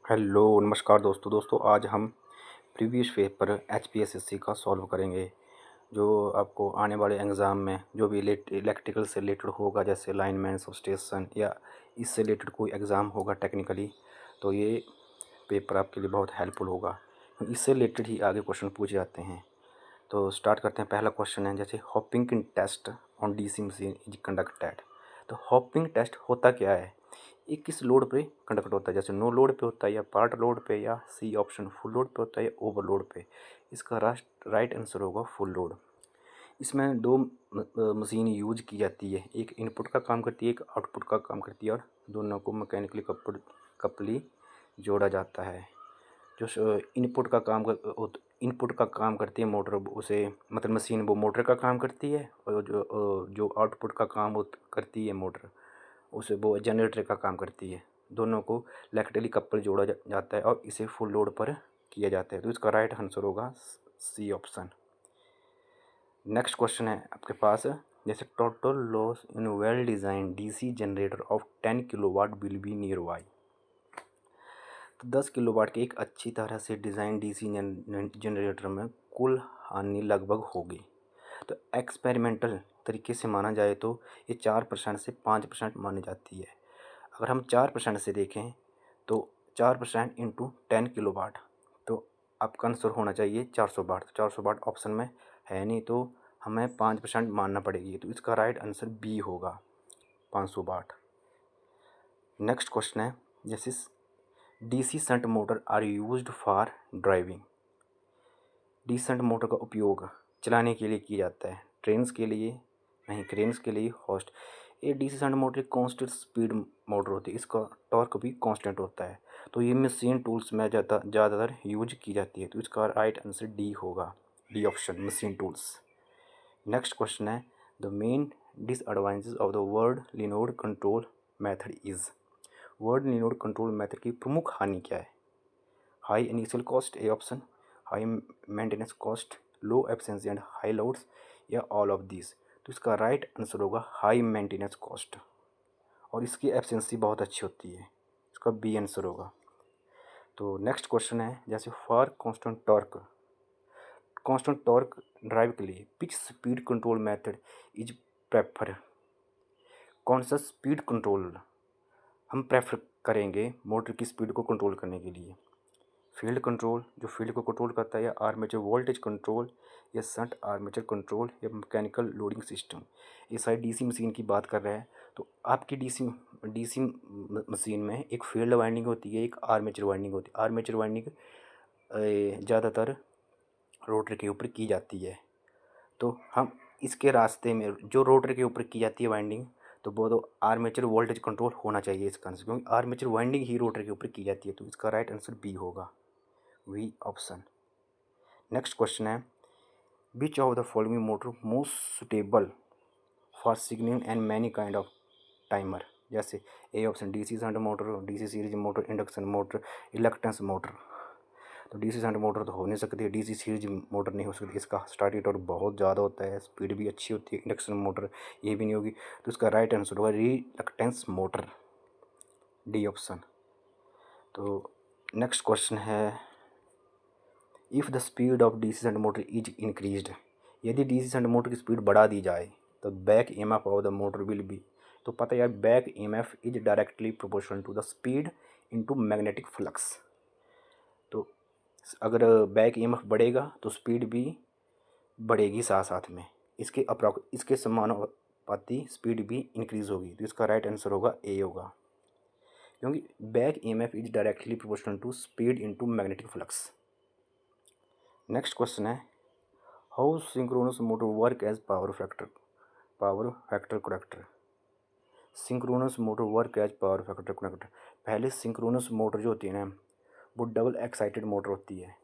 Hello नमस्कार दोस्तों आज हम प्रीवियस पेपर एचपीएसएससी का सॉल्व करेंगे। जो आपको आने वाले एग्ज़ाम में जो भी इलेक्ट्रिकल से रिलेटेड होगा, जैसे लाइनमैन, सबस्टेशन या इससे रिलेटेड कोई एग्ज़ाम होगा टेक्निकली, तो ये पेपर आपके लिए बहुत हेल्पफुल होगा। इससे रिलेटेड ही आगे क्वेश्चन पूछे जाते हैं। तो स्टार्ट करते हैं। पहला क्वेश्चन है, जैसे hopping test on DC machine is conducted. तो हॉपिंग टेस्ट होता क्या है, ये किस लोड पे कंडक्ट होता है, जैसे नो लोड पे होता है या पार्ट लोड पे या सी ऑप्शन फुल लोड पे होता है या ओवर लोड पे। इसका राइट आंसर होगा फुल लोड। इसमें दो मशीन यूज की जाती है, एक इनपुट का काम करती है, एक आउटपुट का काम करती है, और दोनों को मैकेनिकली कपली जोड़ा जाता है। जो इनपुट का काम करती है मोटर, उसे मतलब मशीन वो मोटर का काम करती है, और जो आउटपुट का काम करती है मोटर, उसे वो जनरेटर का काम करती है। दोनों को इलेक्ट्रिकली कपल जोड़ा जाता है और इसे फुल लोड पर किया जाता है। तो इसका राइट आंसर होगा सी ऑप्शन। नेक्स्ट क्वेश्चन है आपके पास, जैसे total loss in well design DC generator of 10 kilowatt will be near y. तो 10 किलोवाट के एक अच्छी तरह से डिज़ाइन डीसी जनरेटर में कुल हानि लगभग होगी। तो एक्सपेरिमेंटल तरीके से माना जाए तो ये 4% से 5% मानी जाती है। अगर हम 4% से देखें तो 4% इंटू 10 किलोवाट, तो आपका आंसर होना चाहिए 400 वाट। तो 400 वाट ऑप्शन में है नहीं, तो हमें 5% मानना पड़ेगी। तो इसका राइट आंसर बी होगा, 500 वाट। नेक्स्ट क्वेश्चन है, जैसे DC shunt motor are used for driving. DC shunt motor का उपयोग चलाने के लिए किया जाता है, ट्रेन्स के लिए नहीं, क्रेन्स के लिए, हॉस्ट। ये डीसी शंट मोटर एक कांस्टेंट स्पीड मोटर होती है, इसका टॉर्क भी कांस्टेंट होता है। तो ये मशीन टूल्स में ज़्यादातर यूज की जाती है। तो इसका राइट आंसर डी होगा, D option, machine tools. Next question है, the main disadvantage of the Ward Leonard control method is. Ward Leonard control method की प्रमुख हानि क्या है? High initial cost, A option, high maintenance cost, low efficiency and high loads, या all of this. तो इसका right answer होगा high maintenance cost, और इसकी एफिशिएंसी बहुत अच्छी होती है। इसका बी आंसर होगा। तो नेक्स्ट क्वेश्चन है, जैसे फॉर कांस्टेंट टॉर्क ड्राइव के लिए pitch speed control method is prefer. कौन सा स्पीड कंट्रोल हम प्रेफर करेंगे मोटर की स्पीड को कंट्रोल करने के लिए? फील्ड कंट्रोल, जो फील्ड को कंट्रोल करता है, या आर्मेचर वोल्टेज कंट्रोल, या शंट आर्मेचर कंट्रोल, या मैकेनिकल लोडिंग सिस्टम। ये सारी डीसी मशीन की बात कर रहे हैं। तो आपकी डीसी मशीन में एक फील्ड वाइंडिंग होती है, एक आर्मेचर वाइंडिंग होती है। आर्मेचर वाइंडिंग ज़्यादातर रोटर के ऊपर की जाती है। तो हम इसके रास्ते में जो रोटर के ऊपर की जाती है वाइंडिंग, तो वो तो आर्मेचर वोल्टेज कंट्रोल होना चाहिए इसका आंसर, क्योंकि आर्मेचर वाइंडिंग ही रोटर के ऊपर की जाती है। तो इसका राइट आंसर बी होगा, वी ऑप्शन। नेक्स्ट क्वेश्चन है, which of the following motor most suitable for signalling and many kind of timer. जैसे A option, DC shunt motor, DC series motor, induction motor, reluctance motor. तो DC shunt motor तो हो नहीं सकती है, DC series motor नहीं हो सकती, इसका स्टार्टिंग टॉर्क बहुत ज़्यादा होता है, स्पीड भी अच्छी होती है। इंडक्शन मोटर ये भी नहीं होगी। तो इसका राइट आंसर होगा रिलक्टेंस मोटर, डी ऑप्शन। तो नेक्स्ट क्वेश्चन है, if the speed of DC shunt motor is increased. यदि डीसी शंट मोटर की स्पीड बढ़ा दी जाए तो back EMF of the motor will be. तो पता है यार, back EMF is directly proportional to the speed into magnetic flux. तो अगर बैक ईएमएफ बढ़ेगा तो स्पीड भी बढ़ेगी साथ साथ में, इसके समानुपाती स्पीड भी इंक्रीज होगी। तो इसका राइट आंसर होगा ए होगा, क्योंकि back EMF is directly proportional to speed into magnetic flux. Next question है, how synchronous motor work as power factor corrector. Synchronous motor work as power factor corrector. पहले synchronous motor जो होती है ना, वो डबल एक्साइटेड मोटर होती है।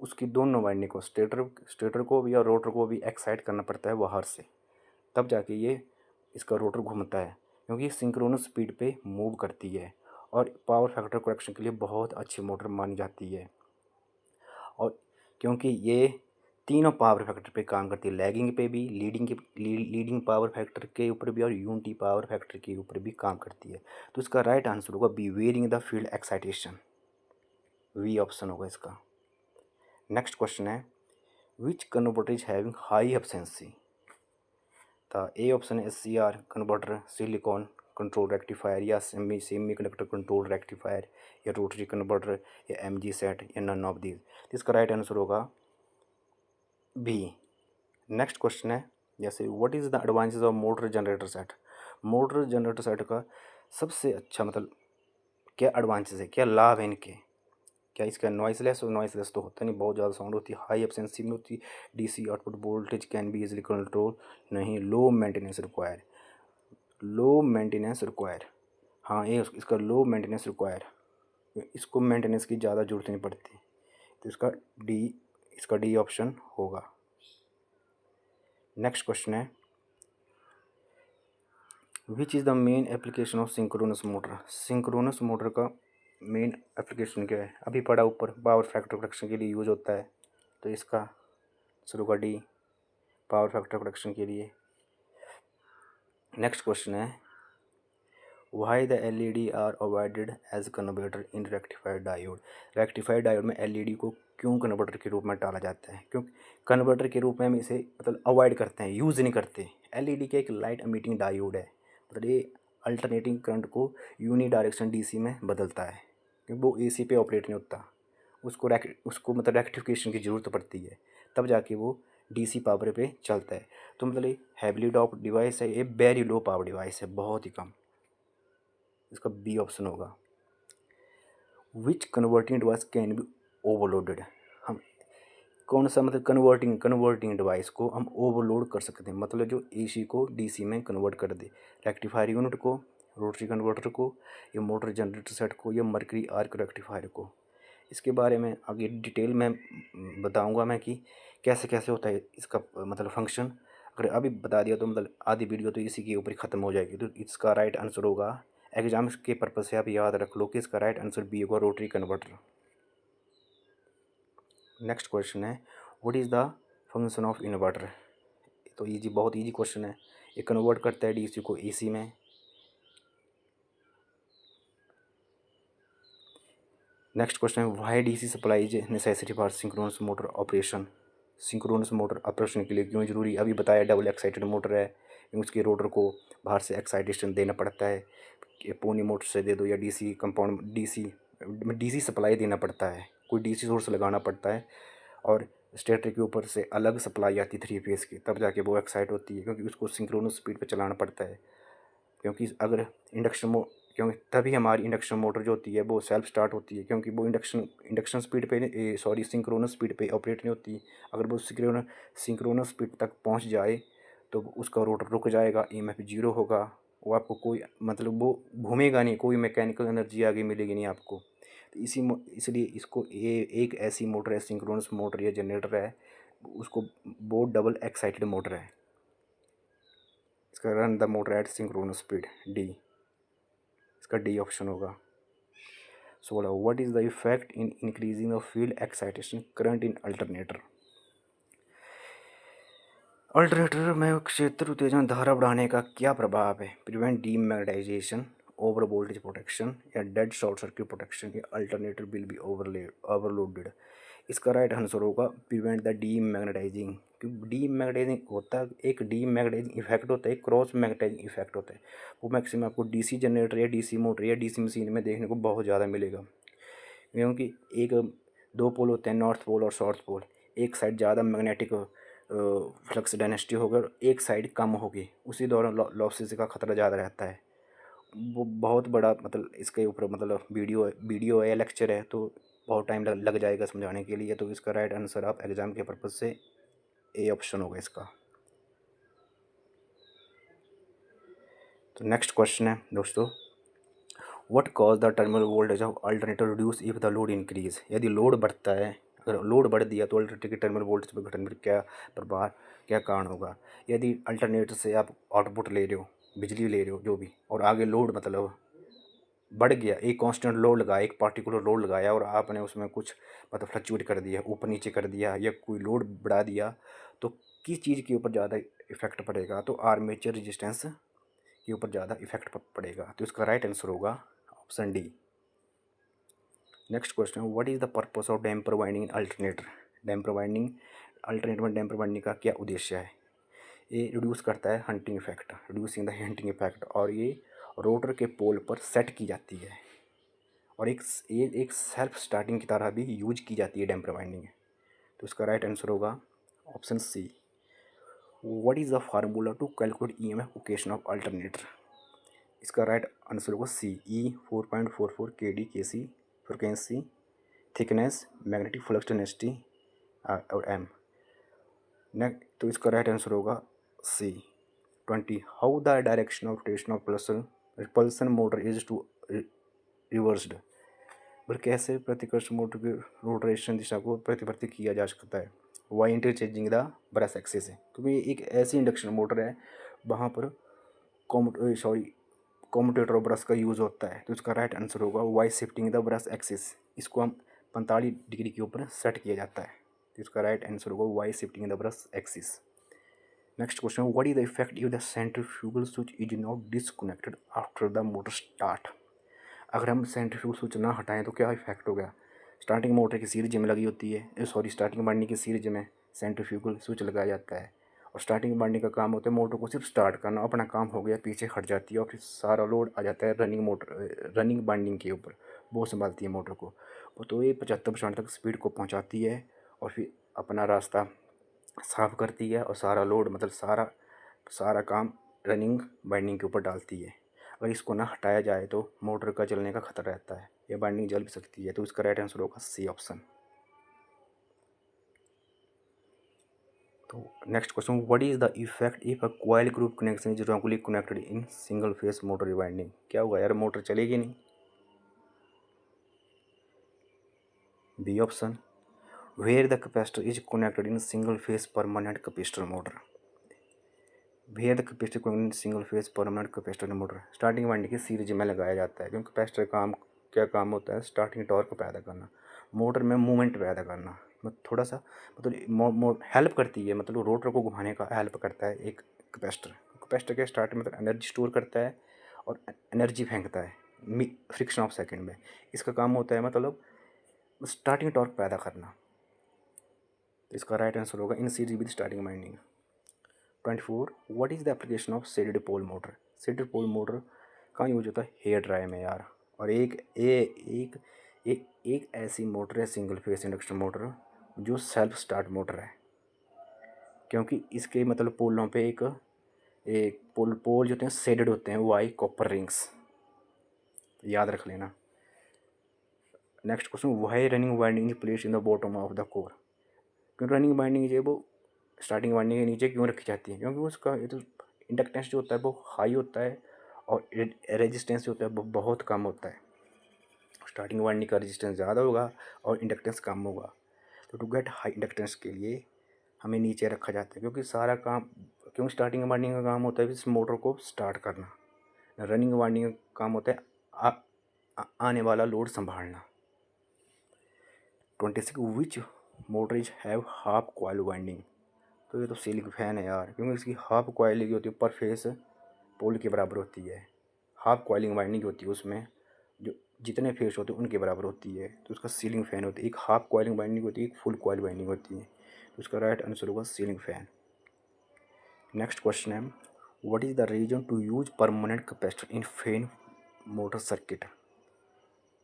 उसकी दोनों वाइंडिंग को, स्टेटर को भी और रोटर को भी एक्साइट करना पड़ता है बाहर से, तब जाके ये इसका रोटर घूमता है, क्योंकि सिंक्रोनस स्पीड पे मूव करती है। और पावर फैक्टर करेक्शन के लिए बहुत अच्छी मोटर मानी जाती है। और क्योंकि ये तीनों पावर फैक्टर पे काम करती है, लैगिंग पे भी, लीडिंग पावर फैक्टर के ऊपर भी, और यूनिटी पावर फैक्टर के ऊपर भी काम करती है। तो इसका राइट आंसर होगा B, varying the field excitation. B option होगा इसका। नेक्स्ट क्वेश्चन है which converter is having high efficiency. तो ए ऑप्शन है SCR converter, silicon control rectifier, या सेमी कंडक्टर कंट्रोल रेक्टिफायर, या रोटरी कन्वर्टर, या MG सेट, या नन ऑफ दीज। इसका राइट आंसर होगा बी। नेक्स्ट क्वेश्चन है जैसे what is the advantage of motor generator set. Motor generator set का सबसे अच्छा मतलब क्या एडवांटेज है, क्या लाभ है इनके। क्या इसका नॉइसलेस, और नॉइसलेस तो होता नहीं, बहुत ज़्यादा साउंड होती है, हाई एफिशिएंसी में होती है, DC output voltage can be easily control, नहीं low maintenance require, low maintenance require. हाँ ये इसका लो मेंटेनेंस रिक्वायर, इसको मेंटेनेंस की ज़्यादा जरूरत नहीं पड़ती, तो इसका डी ऑप्शन होगा। नेक्स्ट क्वेश्चन है which is the main application of synchronous motor. Synchronous motor का मेन एप्लीकेशन क्या है, अभी पढ़ा ऊपर, पावर फैक्टर प्रोडक्शन के लिए यूज होता है, तो इसका शुरू का डी, पावर फैक्टर प्रोडक्शन के लिए। नेक्स्ट क्वेश्चन है why the LED are avoided as converter in rectified diode. Rectified diode में LED को क्यों कन्वर्टर के रूप में डाला जाता है, क्योंकि कन्वर्टर के रूप में हम इसे मतलब अवॉइड करते हैं, यूज़ नहीं करते। LED का एक लाइट एमिटिंग डायोड है, मतलब ये अल्टरनेटिंग करंट को यूनी डायरेक्शन DC में बदलता है, क्योंकि वो AC पे ऑपरेट नहीं होता, उसको मतलब रेक्टिफिकेशन की ज़रूरत पड़ती है, तब जाके वो DC पावर पे चलता है। तो मतलब ये हैविली डॉप्ड डिवाइस है, ये वेरी लो पावर डिवाइस है, बहुत ही कम। इसका बी ऑप्शन होगा। Which converting device can be overloaded. हम कौन सा मतलब कन्वर्टिंग डिवाइस को हम ओवरलोड कर सकते हैं, मतलब जो AC को DC में कन्वर्ट कर दे, रेक्टिफायर यूनिट को, रोटरी कन्वर्टर को, या मोटर जनरेटर सेट को, या मर्करी आर्क रेक्टिफायर को। इसके बारे में आगे डिटेल में बताऊंगा मैं कि कैसे कैसे होता है इसका मतलब फंक्शन। अगर अभी बता दिया तो मतलब आधी वीडियो तो इसी के ऊपर ही ख़त्म हो जाएगी। तो इसका राइट आंसर होगा, एग्जाम्स के पर्पज़ से आप याद रख लो कि इसका राइट आंसर बी होगा, रोटरी कन्वर्टर। नेक्स्ट क्वेश्चन है what is the function of inverter. तो ईजी, बहुत ईजी क्वेश्चन है। ये कन्वर्ट करता है DC को AC में। नेक्स्ट क्वेश्चन है why DC supply is necessary for synchronous motor operation. Synchronous motor operation के लिए क्यों जरूरी, अभी बताया डबल एक्साइटेड मोटर है, उसके रोटर को बाहर से एक्साइटेशन देना पड़ता है, कि पोनी मोटर से दे दो, या DC कंपाउंड DC सप्लाई देना पड़ता है, कोई DC सोर्स लगाना पड़ता है, और स्टेटर के ऊपर से अलग सप्लाई आती है 3 फेस की, तब जाके वो एक्साइट होती है, क्योंकि उसको सिंक्रोनस स्पीड पे चलाना पड़ता है। क्योंकि अगर क्योंकि तभी हमारी इंडक्शन मोटर जो होती है वो सेल्फ स्टार्ट होती है, क्योंकि वो इंडक्शन स्पीड पे सिंक्रोनस स्पीड पे ऑपरेट नहीं होती। अगर वो सिंक्रोनस स्पीड तक पहुंच जाए तो उसका रोटर रुक जाएगा, EMF जीरो होगा, वो आपको कोई मतलब वो घूमेगा नहीं, कोई मैकेनिकल एनर्जी आगे मिलेगी नहीं आपको। तो इसलिए इसको एक ऐसी मोटर है, सिंक्रोनस मोटर या जनरेटर है, उसको वो डबल एक्साइटेड मोटर है। इसका run the motor at synchronous speed, D, इसका डी ऑप्शन होगा। 16 what is the effect in increasing the field excitation current in alternator. Alternator में क्षेत्र उत्तेजन धारा बढ़ाने का क्या प्रभाव है, prevent demagnetisation, over voltage protection, या डेड शॉर्ट सर्किट प्रोटेक्शन, या अल्टरनेटर विल बी ओवरलोडेड। इसका राइट आंसर होगा प्रिवेंट द डीमैग्नेटाइजिंग। क्योंकि डीमैग्नेटाइजिंग होता है, एक डीमैग्नेटाइजिंग इफेक्ट होता है, एक क्रॉस मैग्नेटाइजिंग इफेक्ट होता है। वो मैक्सिमम आपको DC जनरेटर या DC मोटर या DC मशीन में देखने को बहुत ज़्यादा मिलेगा, क्योंकि एक दो पोल होते हैं, नॉर्थ पोल और साउथ पोल। एक साइड ज़्यादा मैग्नेटिक फ्लक्स डेंसिटी होगा, एक साइड कम होगी, उसी दौरान लॉसेस का खतरा ज़्यादा रहता है। वो बहुत बड़ा मतलब इसके ऊपर मतलब वीडियो है या लेक्चर है, तो बहुत टाइम लग जाएगा समझाने के लिए। तो इसका राइट आंसर आप एग्ज़ाम के पर्पज़ से ए ऑप्शन होगा इसका। तो नेक्स्ट क्वेश्चन है दोस्तों, what cause the terminal voltage of alternator reduce if the load increase. यदि लोड बढ़ता है, अगर लोड बढ़ दिया तो अल्टरनेटर के टर्मिनल वोल्टेज पर घटने पर क्या प्रभाव, क्या कारण होगा। यदि अल्टरनेटर से आप आउटपुट ले रहे हो, बिजली ले रहे हो जो भी, और आगे लोड मतलब बढ़ गया, एक कांस्टेंट लोड लगाया, एक पार्टिकुलर लोड लगाया, और आपने उसमें कुछ मतलब फ्लक्चुएट कर दिया, ऊपर नीचे कर दिया, या कोई लोड बढ़ा दिया, तो किस चीज़ के ऊपर ज़्यादा इफेक्ट पड़ेगा, तो आर्मेचर रेजिस्टेंस के ऊपर ज़्यादा इफेक्ट पड़ेगा। तो इसका राइट आंसर होगा option D. Next question, what is the purpose of damper winding in alternator. Damper winding alternator में डैम्पर वाइंडिंग का क्या उद्देश्य है। ये रिड्यूस करता है hunting effect, reducing the hunting effect, और ये रोटर के पोल पर सेट की जाती है और ये एक सेल्फ स्टार्टिंग की तरह भी यूज की जाती है डैम्पर वाइंडिंग। तो इसका राइट आंसर होगा option C. What is the formula to calculate EMF equation of alternator. इसका राइट आंसर होगा C. E 4.44 KD KC frequency, thickness, magnetic flux density और एम। नेक्स्ट तो इसका राइट आंसर होगा C 20। How the direction of rotation of repulsion motor is to reversed. पर कैसे प्रतिकर्ष motor की rotation दिशा को प्रतिवर्ती किया जा सकता है। By interchanging the brush axis है, क्योंकि एक ऐसी इंडक्शन मोटर है वहाँ पर कॉम्यूटेटर और ब्रश का यूज़ होता है। तो इसका राइट आंसर होगा by shifting the brush axis. इसको हम 45 डिग्री के ऊपर सेट किया जाता है। तो इसका राइट आंसर होगा by shifting the brush axis. Next question, what is the effect if the centrifugal switch is not disconnected after the motor start. अगर हम सेंट्रीफ्यूगल स्विच ना हटाएं तो क्या इफेक्ट होगा। स्टार्टिंग मोटर की सीरीज में लगी होती है, स्टार्टिंग वाइंडिंग की सीरीज में सेंट्रीफ्यूगल स्विच लगाया जाता है और स्टार्टिंग वाइंडिंग का काम होता है मोटर को सिर्फ स्टार्ट करना, अपना काम हो गया, पीछे हट जाती है और फिर सारा लोड आ जाता है रनिंग वाइंडिंग के ऊपर, वो संभालती है मोटर को। तो ये 75% तक स्पीड को पहुंचाती है और फिर अपना रास्ता साफ करती है और सारा लोड मतलब सारा काम रनिंग बाइंडिंग के ऊपर डालती है। अगर इसको ना हटाया जाए तो मोटर का जलने का खतरा रहता है, यह बाइंडिंग जल भी सकती है। तो इसका राइट आंसर होगा सी ऑप्शन। तो next question, what is the effect if a coil group connection is wrongly connected in single phase motor rewinding. क्या होगा यार, मोटर चलेगी नहीं। B option, where the capacitor is connected in single phase permanent capacitor motor. Where the capacitor connected in single phase permanent capacitor motor. Starting winding की series में लगाया जाता है, क्योंकि कैपेसिटर क्या काम होता है, स्टार्टिंग टॉर्क पैदा करना, मोटर में मूवमेंट पैदा करना, मतलब थोड़ा सा मतलब हेल्प करती है, मतलब रोटर को घुमाने का हेल्प करता है एक कैपेसिटर। कैपेसिटर के स्टार्ट मतलब एनर्जी स्टोर करता है और एनर्जी फेंकता है फ्रिक्शन ऑफ सेकेंड में। इसका काम होता है मतलब स्टार्टिंग टॉर्क पैदा करना। तो इसका राइट आंसर होगा in series with starting winding. 24, what is the application of shaded pole motor. Shaded pole motor कहाँ यूज होता है, हेयर ड्राई में यार। और एक ऐसी मोटर है सिंगल फेस इंडक्शन मोटर जो सेल्फ स्टार्ट मोटर है, क्योंकि इसके मतलब पोलों पे एक पोल जो होते हैं शेडेड होते हैं, वाई कॉपर रिंग्स, याद रख लेना। Next question, why running winding is place in the bottom of the core. क्यों रनिंग वाइंडिंग जो है वो स्टार्टिंग वाइंडिंग के नीचे क्यों रखी जाती है, क्योंकि उसका ये तो इंडक्टेंस जो होता है वो हाई होता है और रेजिस्टेंस जो होता है वो बहुत कम होता है। स्टार्टिंग वाइंडिंग का रेजिस्टेंस ज़्यादा होगा और इंडक्टेंस कम होगा। तो टू गेट हाई इंडक्टेंस के लिए हमें नीचे रखा जाता है, क्योंकि सारा काम, क्योंकि स्टार्टिंग वाइंडिंग का काम होता है इस मोटर को स्टार्ट करना, रनिंग वाइंडिंग का काम होता है आने वाला लोड संभालना। 26, which motor is have half coil winding. तो ये तो सीलिंग फैन है यार, क्योंकि इसकी हाफ कॉइल लगी होती है, पर फेस पोल के बराबर होती है। हाफ कॉइलिंग वाइंडिंग होती है, उसमें जो जितने फेस होते हैं उनके बराबर होती है। तो उसका सीलिंग फैन होती है। एक हाफ कॉइलिंग वाइंडिंग होती है, एक फुल कॉइल वाइंडिंग होती है। तो उसका राइट आंसर होगा सीलिंग फैन। नेक्स्ट क्वेश्चन है, what is the reason to use permanent capacitor in fan motor circuit.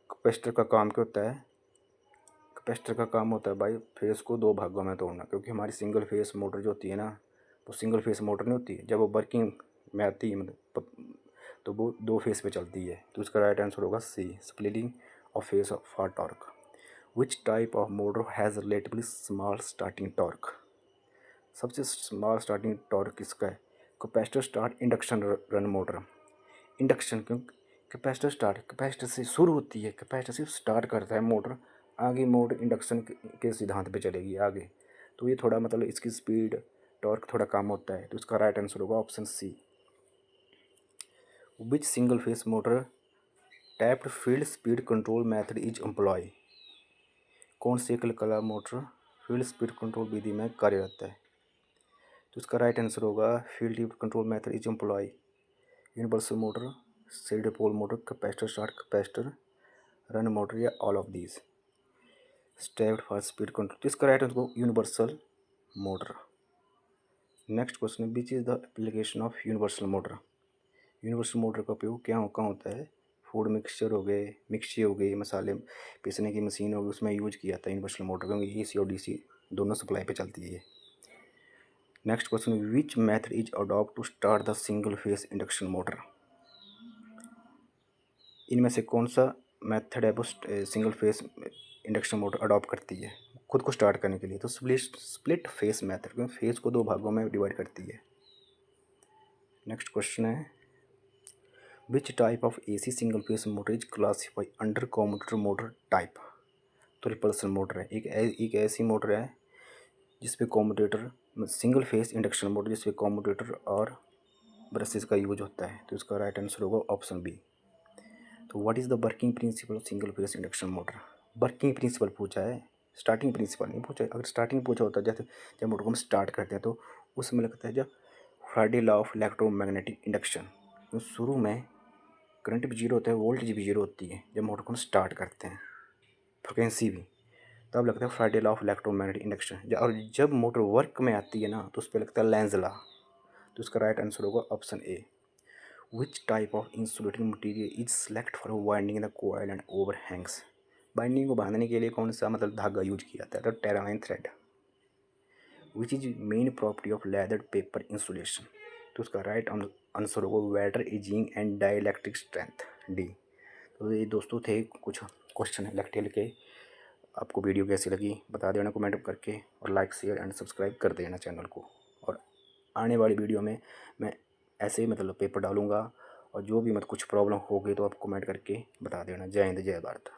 Capacitor का काम क्या होता है, कैपेसिटर का काम होता है भाई फेस को दो भागों में तोड़ना, क्योंकि हमारी सिंगल फेस मोटर जो होती है ना, वो सिंगल फेस मोटर नहीं होती है। जब वो वर्किंग में आती है मतलब तो वो दो फेस पे चलती है। तो उसका राइट आंसर होगा C, splitting of phase for torque. Which type of motor has relatively small starting torque. सबसे स्मॉल स्टार्टिंग टॉर्क किसका है, capacitor start induction run motor. Induction क्यों, कैपेसिटर से शुरू होती है, कैपेसिटर से स्टार्ट करता है मोटर, आगे मोटर इंडक्शन के सिद्धांत पे चलेगी आगे। तो ये थोड़ा मतलब इसकी स्पीड टॉर्क थोड़ा कम होता है। तो इसका राइट आंसर होगा option C. Which single phase motor tapped field speed control method is employ. कौन से एकल कला मोटर फील्ड स्पीड कंट्रोल विधि में कार्यरत है। तो इसका राइट आंसर होगा field control method is employ universal motor, shaded pole motor, capacitor start capacitor, run motor या all of these. Stepped for speed control, तो इसका right answer universal motor. Next question है which is the application of universal motor. Universal motor का उपयोग क्या कहाँ होता है? फूड मिक्सचर हो गए, मिक्सी हो गई, मसाले पीसने की मशीन हो गई, उसमें यूज किया जाता है यूनिवर्सल मोटर, क्योंकि AC और DC दोनों सप्लाई पे चलती है ये। Next question which method is adopt to start the single phase induction motor. इनमें से कौन सा मेथड है वो single phase induction motor adopt करती है खुद को स्टार्ट करने के लिए? तो स्प्लिट फेस मेथड, क्योंकि फेस को दो भागों में डिवाइड करती है। नेक्स्ट क्वेश्चन है विच type of AC single phase motor is classify under commutator motor type. तो रिपल्सन मोटर है, एक ऐसी मोटर है जिसपे commutator, single phase induction motor जिसपे कम्यूटेटर और ब्रशेस का यूज होता है। तो इसका राइट आंसर होगा ऑप्शन बी। तो what is the working principle of single phase induction motor. Working principle पूछा है, स्टार्टिंग प्रिंसिपल नहीं पूछा है। अगर स्टार्टिंग पूछा होता जैसे जब मोटर को हम स्टार्ट करते हैं तो उसमें लगता है जब Faraday law of electromagnetic induction, तो शुरू में करंट भी जीरो होता है, वोल्टेज भी जीरो होती है जब मोटर को हम स्टार्ट करते हैं, फ्रिक्वेंसी भी, तब लगता है Faraday law of electromagnetic induction. और जब मोटर वर्क में आती है ना तो उस पर लगता है लेंज लॉ। तो इसका राइट आंसर होगा option A. Which type of insulating material is select for winding the coil and overhangs। Binding को बांधने के लिए कौन सा धागा यूज किया जाता है? तो टेरामाइन thread. Which is main property of leather paper insulation. तो उसका राइट आंसर होगा weather ageing and dielectric strength, D. तो ये दोस्तों थे कुछ क्वेश्चन इलेक्ट्रिकल के। आपको वीडियो कैसी लगी बता देना कमेंट करके, और लाइक शेयर एंड सब्सक्राइब कर देना चैनल को। और आने वाली वीडियो में मैं ऐसे ही पेपर डालूँगा, और जो भी कुछ प्रॉब्लम होगी तो आप कमेंट करके बता देना। जय हिंद, जय भारत।